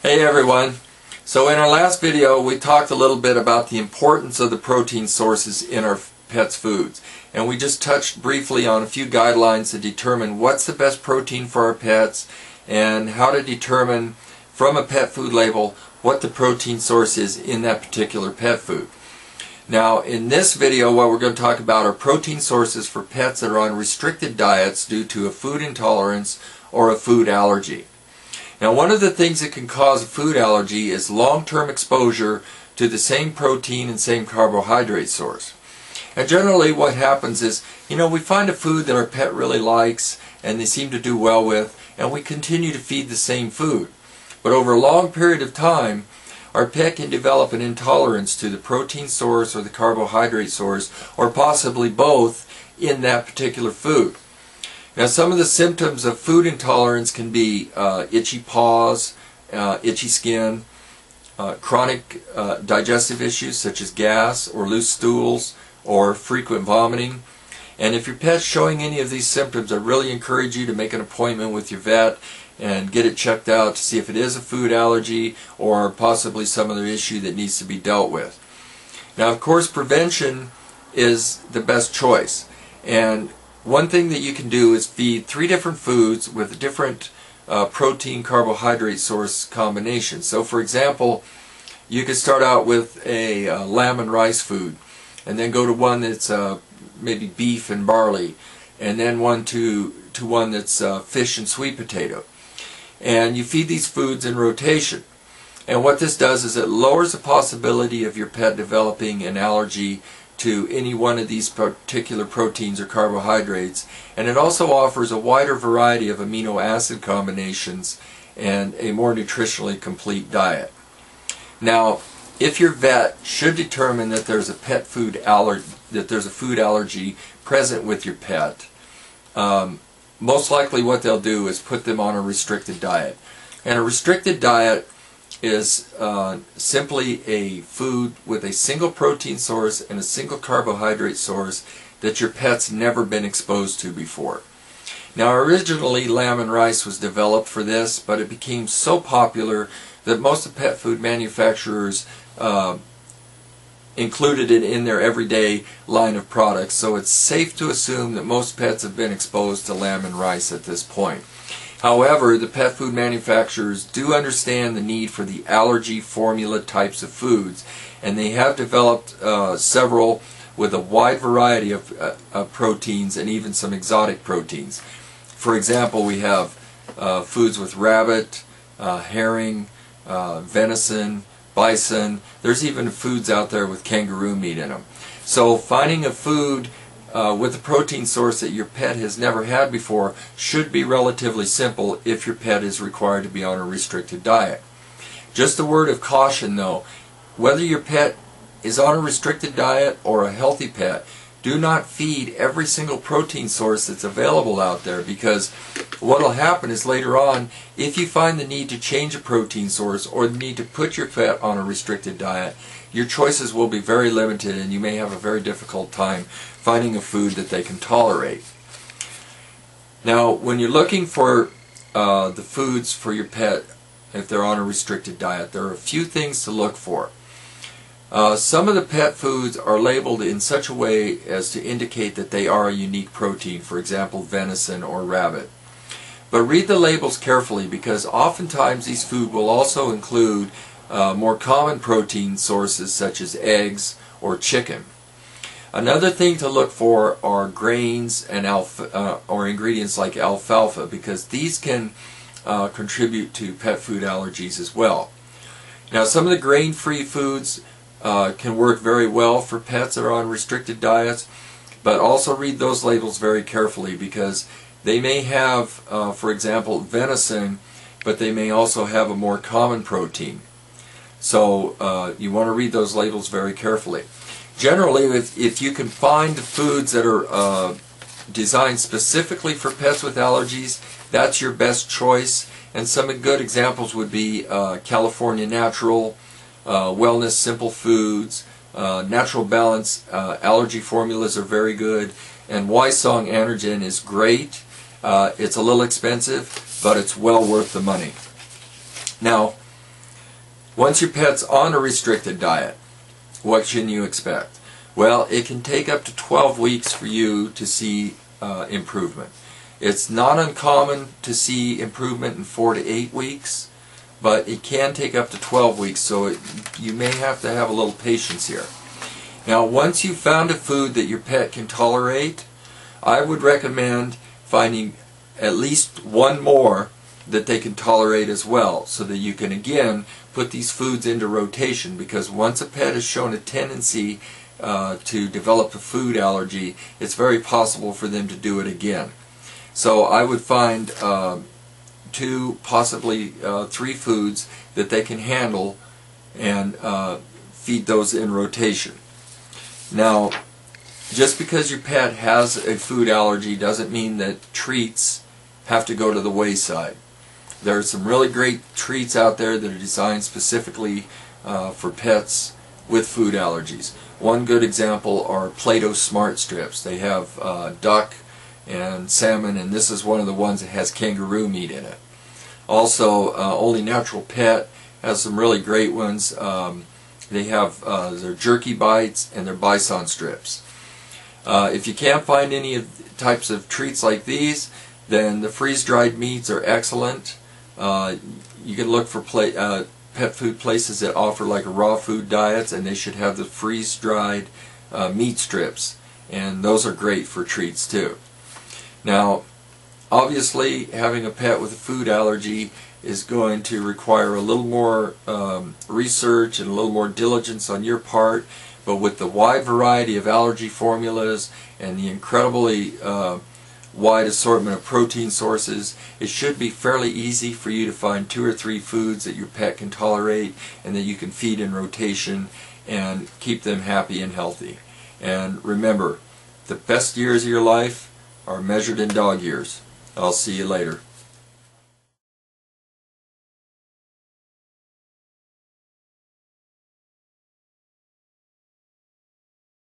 Hey everyone. So in our last video we talked a little bit about the importance of the protein sources in our pets' foods, and we just touched briefly on a few guidelines to determine what's the best protein for our pets and how to determine from a pet food label what the protein source is in that particular pet food. Now in this video what we're going to talk about are protein sources for pets that are on restricted diets due to a food intolerance or a food allergy. Now one of the things that can cause a food allergy is long-term exposure to the same protein and same carbohydrate source. And generally what happens is, we find a food that our pet really likes and they seem to do well with, and we continue to feed the same food. But over a long period of time, our pet can develop an intolerance to the protein source or the carbohydrate source, or possibly both, in that particular food. Now some of the symptoms of food intolerance can be itchy paws, itchy skin, chronic digestive issues such as gas or loose stools or frequent vomiting. And if your pet's showing any of these symptoms, I really encourage you to make an appointment with your vet and get it checked out to see if it is a food allergy or possibly some other issue that needs to be dealt with. Now of course prevention is the best choice, and one thing that you can do is feed 3 different foods with different protein carbohydrate source combinations. So for example, you could start out with a lamb and rice food, and then go to one that's maybe beef and barley, and then one to one that's fish and sweet potato. And you feed these foods in rotation. And what this does is it lowers the possibility of your pet developing an allergy to any one of these particular proteins or carbohydrates, and it also offers a wider variety of amino acid combinations and a more nutritionally complete diet. Now, if your vet should determine that there's a food allergy present with your pet, most likely what they'll do is put them on a restricted diet. And a restricted diet is simply a food with a single protein source and a single carbohydrate source that your pet's never been exposed to before. Now originally lamb and rice was developed for this, but it became so popular that most of the pet food manufacturers included it in their everyday line of products, so it's safe to assume that most pets have been exposed to lamb and rice at this point. However, the pet food manufacturers do understand the need for the allergy formula types of foods, and they have developed several with a wide variety of proteins and even some exotic proteins. For example, we have foods with rabbit, herring, venison, bison. There's even foods out there with kangaroo meat in them. So finding a food with a protein source that your pet has never had before should be relatively simple if your pet is required to be on a restricted diet. Just a word of caution though, whether your pet is on a restricted diet or a healthy pet, do not feed every single protein source that's available out there, because what will happen is later on, if you find the need to change a protein source or the need to put your pet on a restricted diet, your choices will be very limited and you may have a very difficult time finding a food that they can tolerate. Now when you're looking for the foods for your pet, if they're on a restricted diet, there are a few things to look for. Some of the pet foods are labeled in such a way as to indicate that they are a unique protein, for example venison or rabbit. But read the labels carefully, because oftentimes these foods will also include more common protein sources such as eggs or chicken. Another thing to look for are grains and or ingredients like alfalfa, because these can contribute to pet food allergies as well. Now some of the grain-free foods can work very well for pets that are on restricted diets, but also read those labels very carefully, because they may have, for example, venison, but they may also have a more common protein. So you want to read those labels very carefully. Generally, if you can find foods that are designed specifically for pets with allergies, that's your best choice. And some good examples would be California Natural, Wellness Simple Foods, Natural Balance allergy formulas are very good, and Wysong Allergen is great. It's a little expensive, but it's well worth the money. Now, Once your pet's on a restricted diet, what can you expect? Well, it can take up to 12 weeks for you to see improvement. It's not uncommon to see improvement in 4 to 8 weeks, but it can take up to 12 weeks, so you may have to have a little patience here. Now, once you've found a food that your pet can tolerate, I would recommend finding at least one more that they can tolerate as well, so that you can again put these foods into rotation, because once a pet has shown a tendency to develop a food allergy, it's very possible for them to do it again. So I would find 2, possibly 3 foods that they can handle and feed those in rotation. Now, just because your pet has a food allergy doesn't mean that treats have to go to the wayside. There are some really great treats out there that are designed specifically for pets with food allergies. One good example are Play-Doh Smart Strips. They have duck and salmon, and this is one of the ones that has kangaroo meat in it. Also, Only Natural Pet has some really great ones. They have their jerky bites and their bison strips. If you can't find any of the types of treats like these, then the freeze-dried meats are excellent. You can look for pet food places that offer like raw food diets, and they should have the freeze-dried meat strips, and those are great for treats too. Now, obviously, having a pet with a food allergy is going to require a little more research and a little more diligence on your part, but with the wide variety of allergy formulas and the incredibly wide assortment of protein sources, it should be fairly easy for you to find 2 or 3 foods that your pet can tolerate and that you can feed in rotation and keep them happy and healthy. And remember, the best years of your life are measured in dog years. I'll see you later.